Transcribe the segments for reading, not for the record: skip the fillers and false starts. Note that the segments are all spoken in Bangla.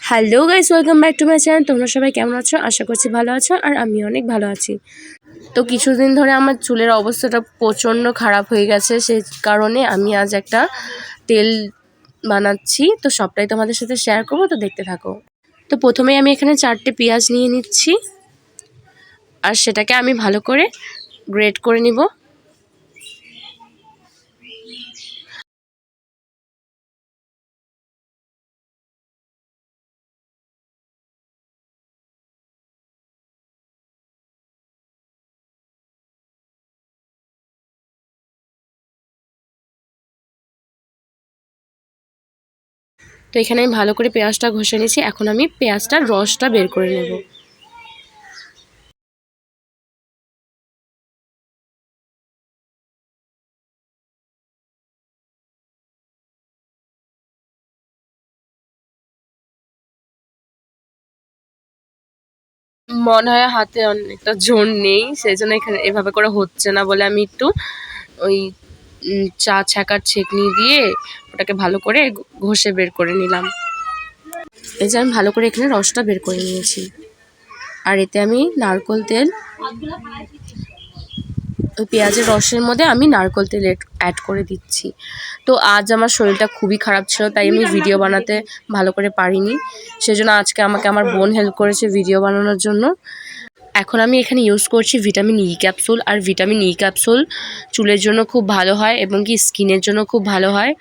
Hello guys, welcome back to my channel. তোমরা সবাই কেমন আছো? আশা করছি ভালো আছো, আর আমি অনেক ভালো আছি। তো কিছুদিন ধরে আমার চুলের অবস্থাটা প্রচণ্ড খারাপ হয়ে গেছে, সেই কারণে আমি আজ একটা তেল বানাচ্ছি। তো সবটাই তোমাদের সাথে শেয়ার করবো, তো দেখতে থাকো। তো প্রথমেই আমি এখানে 4টে পেঁয়াজ নিয়ে নিচ্ছি, আর সেটাকে আমি ভালো করে গ্রেট করে নিব। তো এখানে আমি ভালো করে পেঁয়াজটা ঘষে নিয়েছি। এখন আমি পেঁয়াজটার রসটা বের করে নেব। মনে হয় হাতে অনেকটা জোর নেই, সেই জন্য এখানে এভাবে করে হচ্ছে না বলে আমি একটু ওই চা ছ্যাঁকার ছেঁকনি দিয়ে ওটাকে ভালো করে ঘষে বের করে নিলাম। এই যে আমি ভালো করে এখানে রসটা বের করে নিয়েছি, আর এতে আমি নারকেল তেল, ওই পেঁয়াজের রসের মধ্যে আমি নারকেল তেল অ্যাড করে দিচ্ছি। তো আজ আমার শরীরটা খুবই খারাপ ছিল, তাই আমি ভিডিও বানাতে ভালো করে পারিনি। সেজন্য আজকে আমাকে আমার বোন হেল্প করেছে ভিডিও বানানোর জন্য। এখন আমি এখানে ইউজ করছি ভিটামিন ই ক্যাপসুল, আর ভিটামিন ই ক্যাপসুল চুলের জন্য খুব ভালো হয় এবং কি স্কিনের জন্য খুব ভালো হয়,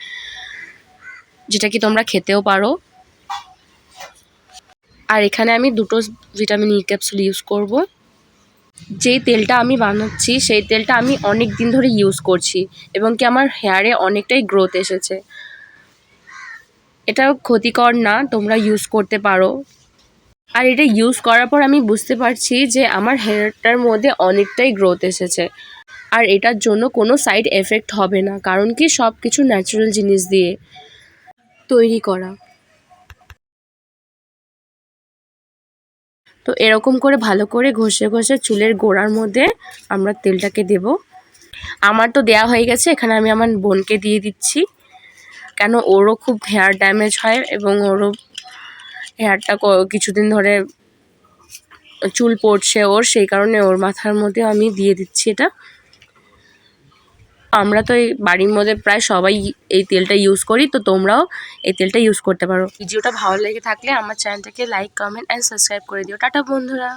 যেটা কি তোমরা খেতেও পারো। আর এখানে আমি 2টো ভিটামিন ই ক্যাপসুল ইউজ করব। যেই তেলটা আমি বানাচ্ছি সেই তেলটা আমি অনেক দিন ধরে ইউজ করছি, এবং কি আমার হেয়ারে অনেকটাই গ্রোথ এসেছে। এটা ক্ষতিকর না, তোমরা ইউজ করতে পারো। আর এটা ইউজ করার পর আমি বুঝতে পারছি যে আমার হেয়ারটার মধ্যে অনেকটাই গ্রোথ এসেছে। আর এটার জন্য কোনো সাইড এফেক্ট হবে না, কারণ কি সব কিছু ন্যাচারাল জিনিস দিয়ে তৈরি করা। তো এরকম করে ভালো করে ঘষে ঘষে চুলের গোড়ার মধ্যে আমরা তেলটাকে দেব। আমার তো দেয়া হয়ে গেছে, এখানে আমি আমার বোনকে দিয়ে দিচ্ছি, কেন ওরও খুব হেয়ার ড্যামেজ হয় এবং ওরও হেয়ারটা কিছুদিন ধরে চুল পড়ছে ওর, সেই কারণে ওর মাথার মধ্যে আমি দিয়ে দিচ্ছি এটা। আমরা তো এই বাড়ির মধ্যে প্রায় সবাই এই তেলটা ইউজ করি, তো তোমরাও এই তেলটা ইউজ করতে পারো। ভিডিওটা ভালো লেগে থাকলে আমার চ্যানেলটাকে লাইক, কমেন্ট অ্যান্ড সাবস্ক্রাইব করে দিও। টাটা বন্ধুরা।